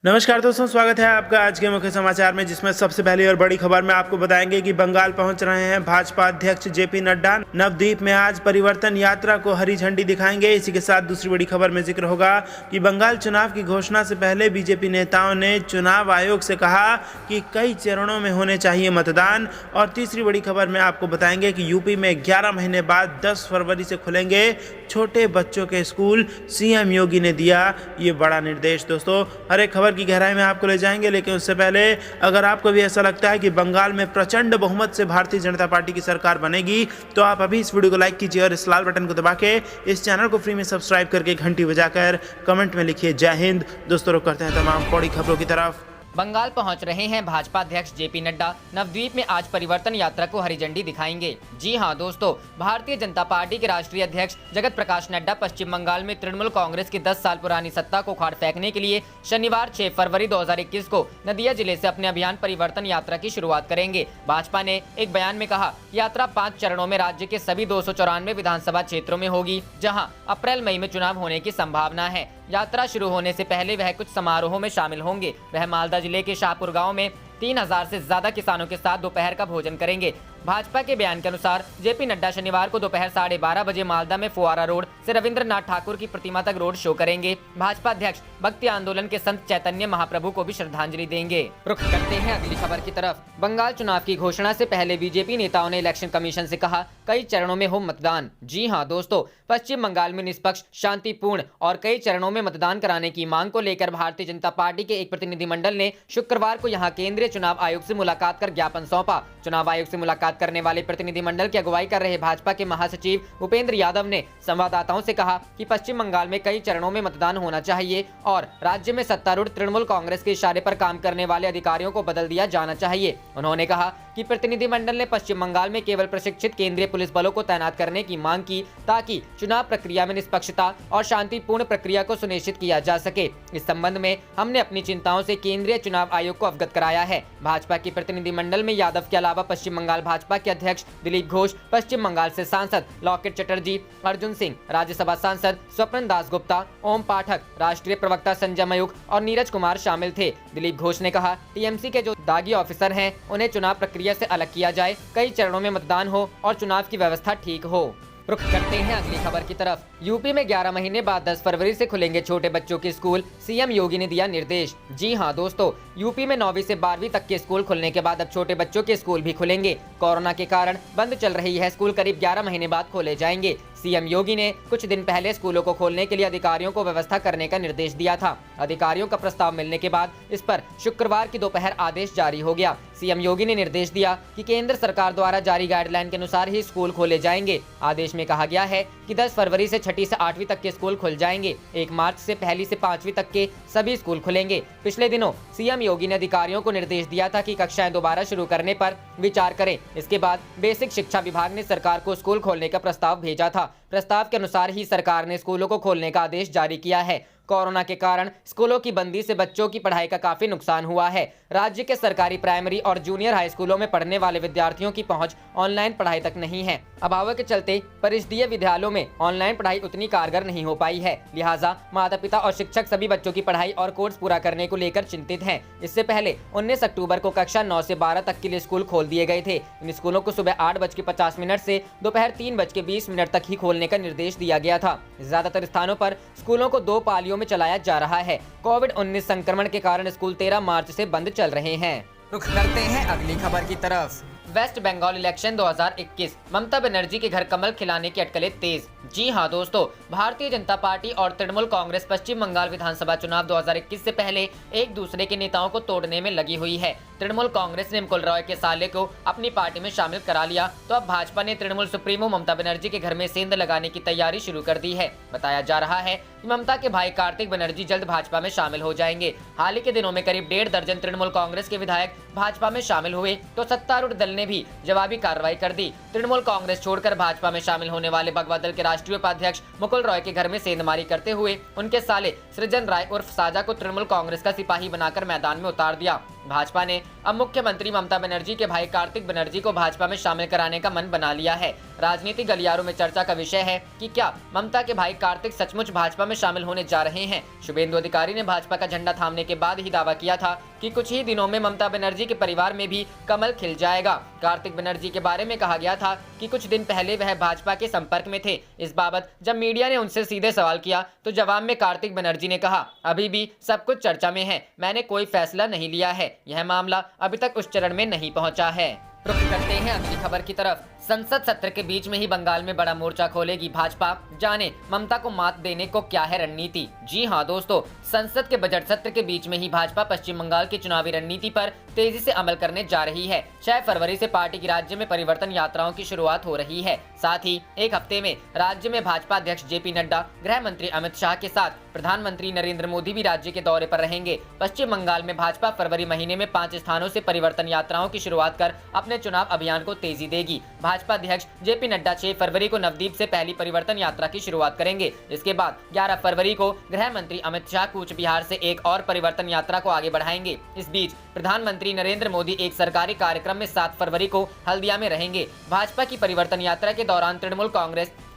नमस्कार दोस्तों, स्वागत है आपका आज के मुख्य समाचार में, जिसमें सबसे पहली और बड़ी खबर में आपको बताएंगे कि बंगाल पहुंच रहे हैं भाजपा अध्यक्ष जेपी नड्डा। नवद्वीप में आज परिवर्तन यात्रा को हरी झंडी दिखाएंगे। इसी के साथ दूसरी बड़ी खबर में जिक्र होगा कि बंगाल चुनाव की घोषणा से पहले बीजेपी नेताओं ने चुनाव आयोग से कहा कि कई चरणों में होने चाहिए मतदान। और तीसरी बड़ी खबर में आपको बताएंगे कि यूपी में 11 महीने बाद 10 फरवरी से खुलेंगे छोटे बच्चों के स्कूल। सीएम योगी ने दिया ये बड़ा निर्देश। दोस्तों, हर एक खबर की गहराई में आपको ले जाएंगे, लेकिन उससे पहले अगर आपको भी ऐसा लगता है कि बंगाल में प्रचंड बहुमत से भारतीय जनता पार्टी की सरकार बनेगी, तो आप अभी इस वीडियो को लाइक कीजिए और इस लाल बटन को दबा के इस चैनल को फ्री में सब्सक्राइब करके घंटी बजाकर कमेंट में लिखिए जय हिंद। दोस्तों, रुक करते हैं तमाम बड़ी खबरों की तरफ। बंगाल पहुंच रहे हैं भाजपा अध्यक्ष जेपी नड्डा। नवद्वीप में आज परिवर्तन यात्रा को हरी झंडी दिखाएंगे। जी हां दोस्तों, भारतीय जनता पार्टी के राष्ट्रीय अध्यक्ष जगत प्रकाश नड्डा पश्चिम बंगाल में तृणमूल कांग्रेस की 10 साल पुरानी सत्ता को उखाड़ फेंकने के लिए शनिवार 6 फरवरी 2021 को नदिया जिले से अपने अभियान परिवर्तन यात्रा की शुरुआत करेंगे। भाजपा ने एक बयान में कहा, यात्रा 5 चरणों में राज्य के सभी 294 विधानसभा क्षेत्रों में होगी, जहाँ अप्रैल मई में चुनाव होने की संभावना है। यात्रा शुरू होने से पहले वह कुछ समारोहों में शामिल होंगे। वह मालदा जिले के शाहपुर गांव में 3000 से ज्यादा किसानों के साथ दोपहर का भोजन करेंगे। भाजपा के बयान के अनुसार जेपी नड्डा शनिवार को दोपहर 12:30 बजे मालदा में फुआरा रोड से रविंद्रनाथ ठाकुर की प्रतिमा तक रोड शो करेंगे। भाजपा अध्यक्ष भक्ति आंदोलन के संत चैतन्य महाप्रभु को भी श्रद्धांजलि देंगे। रुख करते हैं अगली खबर की तरफ। बंगाल चुनाव की घोषणा से पहले बीजेपी नेताओं ने इलेक्शन कमीशन से कहा, कई चरणों में हो मतदान। जी हाँ दोस्तों, पश्चिम बंगाल में निष्पक्ष, शांतिपूर्ण और कई चरणों में मतदान कराने की मांग को लेकर भारतीय जनता पार्टी के एक प्रतिनिधिमंडल ने शुक्रवार को यहां केंद्रीय चुनाव आयोग से मुलाकात कर ज्ञापन सौंपा। चुनाव आयोग से मुलाकात करने वाले प्रतिनिधिमंडल की अगुवाई कर रहे भाजपा के महासचिव उपेंद्र यादव ने संवाददाताओं से कहा कि पश्चिम बंगाल में कई चरणों में मतदान होना चाहिए और राज्य में सत्तारूढ़ तृणमूल कांग्रेस के इशारे पर काम करने वाले अधिकारियों को बदल दिया जाना चाहिए। उन्होंने कहा कि प्रतिनिधिमंडल ने पश्चिम बंगाल में केवल प्रशिक्षित केंद्रीय पुलिस बलों को तैनात करने की मांग की, ताकि चुनाव प्रक्रिया में निष्पक्षता और शांतिपूर्ण प्रक्रिया को सुनिश्चित किया जा सके। इस संबंध में हमने अपनी चिंताओं से केंद्रीय चुनाव आयोग को अवगत कराया है। भाजपा के प्रतिनिधिमंडल में यादव के अलावा पश्चिम बंगाल भाजपा के अध्यक्ष दिलीप घोष, पश्चिम बंगाल से सांसद लॉकेट चटर्जी, अर्जुन सिंह, राज्यसभा सांसद स्वपन दास गुप्ता, ओम पाठक, राष्ट्रीय प्रवक्ता संजय मयूख और नीरज कुमार शामिल थे। दिलीप घोष ने कहा, टीएमसी के जो दागी ऑफिसर हैं उन्हें चुनाव प्रक्रिया से अलग किया जाए, कई चरणों में मतदान हो और चुनाव की व्यवस्था ठीक हो। रुख करते हैं अगली खबर की तरफ। यूपी में 11 महीने बाद 10 फरवरी से खुलेंगे छोटे बच्चों के स्कूल। सीएम योगी ने दिया निर्देश। जी हां दोस्तों, यूपी में 9वीं से 12वीं तक के स्कूल खुलने के बाद अब छोटे बच्चों के स्कूल भी खुलेंगे। कोरोना के कारण बंद चल रही है स्कूल करीब 11 महीने बाद खोले जाएंगे। सीएम योगी ने कुछ दिन पहले स्कूलों को खोलने के लिए अधिकारियों को व्यवस्था करने का निर्देश दिया था। अधिकारियों का प्रस्ताव मिलने के बाद इस पर शुक्रवार की दोपहर आदेश जारी हो गया। सीएम योगी ने निर्देश दिया कि केंद्र सरकार द्वारा जारी गाइडलाइन के अनुसार ही स्कूल खोले जाएंगे। आदेश में कहा गया है कि 10 फरवरी से 6ठी से 8वीं तक के स्कूल खुल जाएंगे। 1 मार्च से 1ली से 5वीं तक के सभी स्कूल खुलेंगे। पिछले दिनों सीएम योगी ने अधिकारियों को निर्देश दिया था कि कक्षाएं दोबारा शुरू करने पर विचार करें। इसके बाद बेसिक शिक्षा विभाग ने सरकार को स्कूल खोलने का प्रस्ताव भेजा था। प्रस्ताव के अनुसार ही सरकार ने स्कूलों को खोलने का आदेश जारी किया है। कोरोना के कारण स्कूलों की बंदी से बच्चों की पढ़ाई का काफी नुकसान हुआ है। राज्य के सरकारी प्राइमरी और जूनियर हाई स्कूलों में पढ़ने वाले विद्यार्थियों की पहुंच ऑनलाइन पढ़ाई तक नहीं है। अभाव के चलते परिषदीय विद्यालयों में ऑनलाइन पढ़ाई उतनी कारगर नहीं हो पाई है। लिहाजा माता पिता और शिक्षक सभी बच्चों की पढ़ाई और कोर्स पूरा करने को लेकर चिंतित हैं। इससे पहले 19 अक्टूबर को कक्षा 9 से 12 तक के लिए स्कूल खोल दिए गए थे। इन स्कूलों को सुबह 8:50 से दोपहर 3:20 तक ही खोलने का निर्देश दिया गया था। ज्यादातर स्थानों पर स्कूलों को 2 पालियों में चलाया जा रहा है। कोविड-19 संक्रमण के कारण स्कूल 13 मार्च से बंद चल रहे हैं। रुख करते हैं अगली खबर की तरफ। वेस्ट बंगाल इलेक्शन 2021, ममता बनर्जी के घर कमल खिलाने की अटकलें तेज। जी हां दोस्तों, भारतीय जनता पार्टी और तृणमूल कांग्रेस पश्चिम बंगाल विधानसभा चुनाव 2021 से पहले एक दूसरे के नेताओं को तोड़ने में लगी हुई है। तृणमूल कांग्रेस ने मुकुल रॉय के साले को अपनी पार्टी में शामिल करा लिया, तो अब भाजपा ने तृणमूल सुप्रीमो ममता बनर्जी के घर में सेंध लगाने की तैयारी शुरू कर दी है। बताया जा रहा है कि ममता के भाई कार्तिक बनर्जी जल्द भाजपा में शामिल हो जाएंगे। हाल ही के दिनों में करीब 1.5 दर्जन तृणमूल कांग्रेस के विधायक भाजपा में शामिल हुए, तो सत्तारूढ़ दल ने भी जवाबी कार्रवाई कर दी। तृणमूल कांग्रेस छोड़कर भाजपा में शामिल होने वाले भगवा दल के राष्ट्रीय उपाध्यक्ष मुकुल रॉय के घर में सेंधमारी करते हुए उनके साले सृजन राय उर्फ साजा को तृणमूल कांग्रेस का सिपाही बनाकर मैदान में उतार दिया। भाजपा ने अब मुख्यमंत्री ममता बनर्जी के भाई कार्तिक बनर्जी को भाजपा में शामिल कराने का मन बना लिया है। राजनीतिक गलियारों में चर्चा का विषय है कि क्या ममता के भाई कार्तिक सचमुच भाजपा में शामिल होने जा रहे हैं। शुभेंदु अधिकारी ने भाजपा का झंडा थामने के बाद ही दावा किया था कि कुछ ही दिनों में ममता बनर्जी के परिवार में भी कमल खिल जाएगा। कार्तिक बनर्जी के बारे में कहा गया था कि कुछ दिन पहले वह भाजपा के संपर्क में थे। इस बाबत जब मीडिया ने उनसे सीधे सवाल किया तो जवाब में कार्तिक बनर्जी ने कहा, अभी भी सब कुछ चर्चा में है, मैंने कोई फैसला नहीं लिया है, यह मामला अभी तक उस चरण में नहीं पहुंचा है। रुख करते हैं अगली खबर की तरफ। संसद सत्र के बीच में ही बंगाल में बड़ा मोर्चा खोलेगी भाजपा, जाने ममता को मात देने को क्या है रणनीति। जी हां दोस्तों, संसद के बजट सत्र के बीच में ही भाजपा पश्चिम बंगाल की चुनावी रणनीति पर तेजी से अमल करने जा रही है। 6 फरवरी से पार्टी की राज्य में परिवर्तन यात्राओं की शुरुआत हो रही है। साथ ही एक हफ्ते में राज्य में भाजपा अध्यक्ष जेपी नड्डा, गृह मंत्री अमित शाह के साथ प्रधानमंत्री नरेंद्र मोदी भी राज्य के दौरे पर रहेंगे। पश्चिम बंगाल में भाजपा फरवरी महीने में 5 स्थानों से परिवर्तन यात्राओं की शुरुआत कर अपने चुनाव अभियान को तेजी देगी। भाजपा अध्यक्ष जेपी नड्डा 6 फरवरी को नवदीप से पहली परिवर्तन यात्रा की शुरुआत करेंगे। इसके बाद 11 फरवरी को गृह मंत्री अमित शाह कूच बिहार से एक और परिवर्तन यात्रा को आगे बढ़ाएंगे। इस बीच प्रधानमंत्री नरेंद्र मोदी एक सरकारी कार्यक्रम में 7 फरवरी को हल्दिया में रहेंगे। भाजपा की परिवर्तन यात्रा के दौरान तृणमूल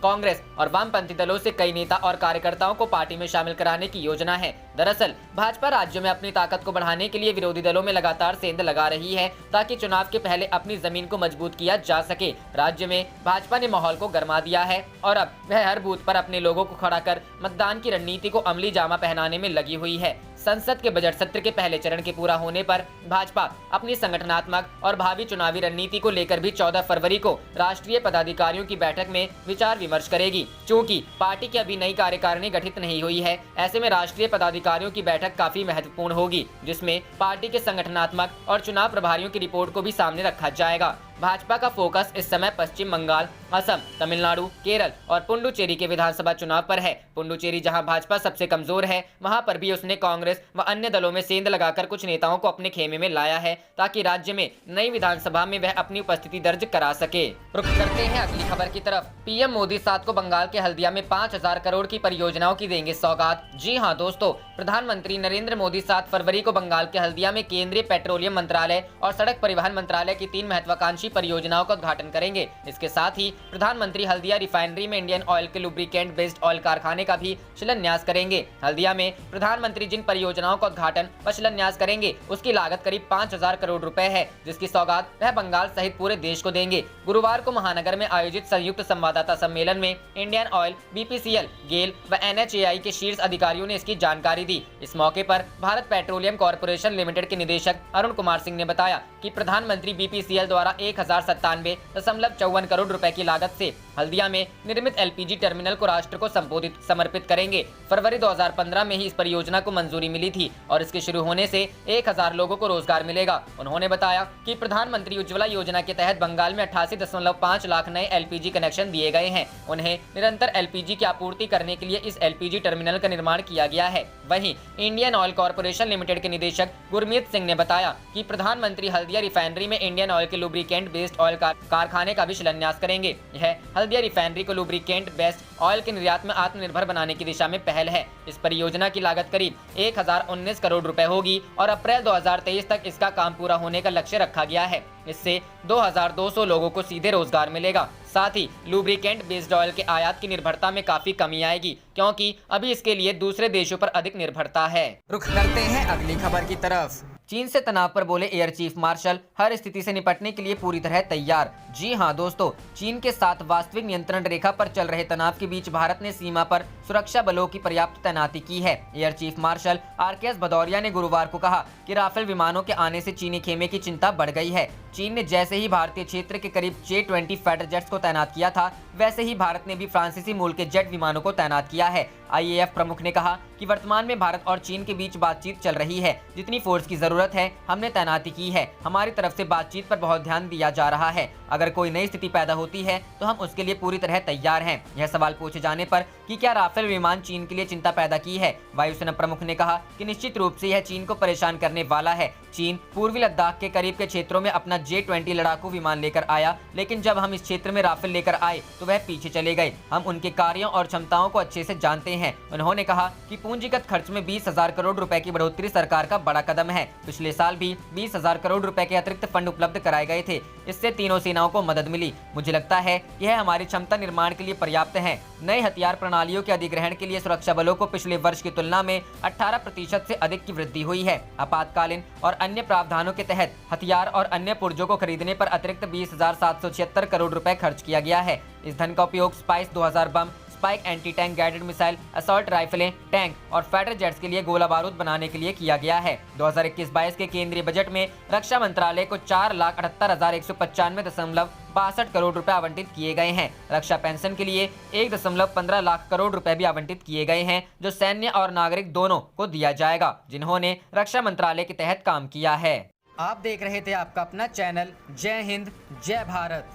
कांग्रेस और वामपंथी दलों से कई नेता और कार्यकर्ताओं को पार्टी में शामिल कराने की योजना है। दरअसल भाजपा राज्य में अपनी ताकत को बढ़ाने के लिए विरोधी दलों में लगातार सेंध लगा रही है ताकि चुनाव के पहले अपनी जमीन को मजबूत किया जा सके। राज्य में भाजपा ने माहौल को गरमा दिया है और अब वह हर बूथ पर अपने लोगों को खड़ा कर मतदान की रणनीति को अमली जामा पहनाने में लगी हुई है। संसद के बजट सत्र के पहले चरण के पूरा होने पर भाजपा अपनी संगठनात्मक और भावी चुनावी रणनीति को लेकर भी 14 फरवरी को राष्ट्रीय पदाधिकारियों की बैठक में विचार विमर्श करेगी। चूंकि पार्टी की अभी नई कार्यकारिणी गठित नहीं हुई है, ऐसे में राष्ट्रीय पदाधिकारियों की बैठक काफी महत्वपूर्ण होगी, जिसमें पार्टी के संगठनात्मक और चुनाव प्रभारियों की रिपोर्ट को भी सामने रखा जाएगा। भाजपा का फोकस इस समय पश्चिम बंगाल, असम, तमिलनाडु, केरल और पुडुचेरी के विधानसभा चुनाव पर है। पुडुचेरी जहां भाजपा सबसे कमजोर है, वहां पर भी उसने कांग्रेस व अन्य दलों में सेंध लगाकर कुछ नेताओं को अपने खेमे में लाया है ताकि राज्य में नई विधानसभा में वह अपनी उपस्थिति दर्ज करा सके। रुख करते हैं अगली खबर की तरफ। पीएम मोदी 7 को बंगाल के हल्दिया में 5000 करोड़ की परियोजनाओं की देंगे सौगात। जी हाँ दोस्तों, प्रधानमंत्री नरेंद्र मोदी 7 फरवरी को बंगाल के हल्दिया में केंद्रीय पेट्रोलियम मंत्रालय और सड़क परिवहन मंत्रालय की 3 महत्वाकांक्षी परियोजनाओं का उद्घाटन करेंगे। इसके साथ ही प्रधानमंत्री हल्दिया रिफाइनरी में इंडियन ऑयल के लुब्रिकेंट बेस्ड ऑयल कारखाने का भी शिलान्यास करेंगे। हल्दिया में प्रधानमंत्री जिन परियोजनाओं का उद्घाटन व शिलान्यास करेंगे उसकी लागत करीब 5000 करोड़ रुपए है, जिसकी सौगात वह बंगाल सहित पूरे देश को देंगे। गुरुवार को महानगर में आयोजित संयुक्त संवाददाता सम्मेलन में इंडियन ऑयल, बीपीसीएल, गेल व एनएचएआई के शीर्ष अधिकारियों ने इसकी जानकारी दी। इस मौके पर भारत पेट्रोलियम कॉर्पोरेशन लिमिटेड के निदेशक अरुण कुमार सिंह ने बताया कि प्रधानमंत्री बीपीसीएल द्वारा 1097.54 करोड़ रुपए की लागत से हल्दिया में निर्मित एलपीजी टर्मिनल को राष्ट्र को समर्पित करेंगे। फरवरी 2015 में ही इस परियोजना को मंजूरी मिली थी और इसके शुरू होने से 1000 लोगों को रोजगार मिलेगा। उन्होंने बताया कि प्रधानमंत्री उज्ज्वला योजना के तहत बंगाल में 88.5 लाख नए एलपीजी कनेक्शन दिए गए हैं। उन्हें निरंतर एलपीजी की आपूर्ति करने के लिए इस एलपीजी टर्मिनल का निर्माण किया गया है। वहीं इंडियन ऑयल कॉर्पोरेशन लिमिटेड के निदेशक गुरमीत सिंह ने बताया कि प्रधानमंत्री हल्दिया रिफाइनरी में इंडियन ऑयल के लुब्रिकेंट बेस्ड ऑयल कारखाने का भी शिलान्यास करेंगे। यह हल्दिया रिफाइनरी को लुब्रिकेंट बेस्ड ऑयल के निर्यात में आत्मनिर्भर बनाने की दिशा में पहल है। इस परियोजना की लागत करीब 1019 करोड़ रुपए होगी और अप्रैल 2023 तक इसका काम पूरा होने का लक्ष्य रखा गया है। इससे 2200 लोगों को सीधे रोजगार मिलेगा। साथ ही लुब्रिकेंट बेस्ड ऑयल के आयात की निर्भरता में काफी कमी आएगी, क्योंकि अभी इसके लिए दूसरे देशों पर अधिक निर्भरता है। रुख करते हैं अगली खबर की तरफ। चीन से तनाव पर बोले एयर चीफ मार्शल, हर स्थिति से निपटने के लिए पूरी तरह तैयार। जी हां दोस्तों, चीन के साथ वास्तविक नियंत्रण रेखा पर चल रहे तनाव के बीच भारत ने सीमा पर सुरक्षा बलों की पर्याप्त तैनाती की है। Air chief marshal RKS Bhadauria ने गुरुवार को कहा कि राफेल विमानों के आने से चीनी खेमे की चिंता बढ़ गई है। चीन ने जैसे ही भारतीय क्षेत्र के करीब J-20 फाइटर जेट्स को तैनात किया था, वैसे ही भारत ने भी फ्रांसीसी मूल के जेट विमानों को तैनात किया है। IAF प्रमुख ने कहा कि वर्तमान में भारत और चीन के बीच बातचीत चल रही है। जितनी फोर्स की जरूरत है हमने तैनाती की है। हमारी तरफ से बातचीत पर बहुत ध्यान दिया जा रहा है। अगर कोई नई स्थिति पैदा होती है तो हम उसके लिए पूरी तरह तैयार हैं। यह सवाल पूछे जाने पर कि क्या राफेल विमान चीन के लिए चिंता पैदा की है, वायुसेना प्रमुख ने कहा कि निश्चित रूप से यह चीन को परेशान करने वाला है। चीन पूर्वी लद्दाख के करीब के क्षेत्रों में अपना J-20 लड़ाकू विमान लेकर आया, लेकिन जब हम इस क्षेत्र में राफेल लेकर आए तो वह पीछे चले गए। हम उनके कार्यों और क्षमताओं को अच्छे से जानते हैं। उन्होंने कहा कि पूंजीगत खर्च में 20,000 करोड़ रुपए की बढ़ोतरी सरकार का बड़ा कदम है। पिछले साल भी 20,000 करोड़ रुपए के अतिरिक्त फंड उपलब्ध कराए गए थे। इससे तीनों सेनाओं को मदद मिली। मुझे लगता है यह हमारी क्षमता निर्माण के लिए पर्याप्त है। नए हथियार प्रणालियों के अधिग्रहण के लिए सुरक्षा बलों को पिछले वर्ष की तुलना में 18% से अधिक की वृद्धि हुई है। आपातकालीन और अन्य प्रावधानों के तहत हथियार और अन्य पुर्जों को खरीदने पर अतिरिक्त 20,776 करोड़ रुपए खर्च किया गया है। इस धन का उपयोग Spice 2000 bomb, Spike anti tank guided missile, assault राइफलें, टैंक और फाइटर जेट्स के लिए गोला बारूद बनाने के लिए किया गया है। 2021-22 के केंद्रीय बजट में रक्षा मंत्रालय को 4,78,195.62 करोड़ रुपए आवंटित किए गए हैं। रक्षा पेंशन के लिए 1.15 लाख करोड़ रुपए भी आवंटित किए गए हैं, जो सैन्य और नागरिक दोनों को दिया जाएगा, जिन्होंने रक्षा मंत्रालय के तहत काम किया है। आप देख रहे थे आपका अपना चैनल जय हिंद जय भारत।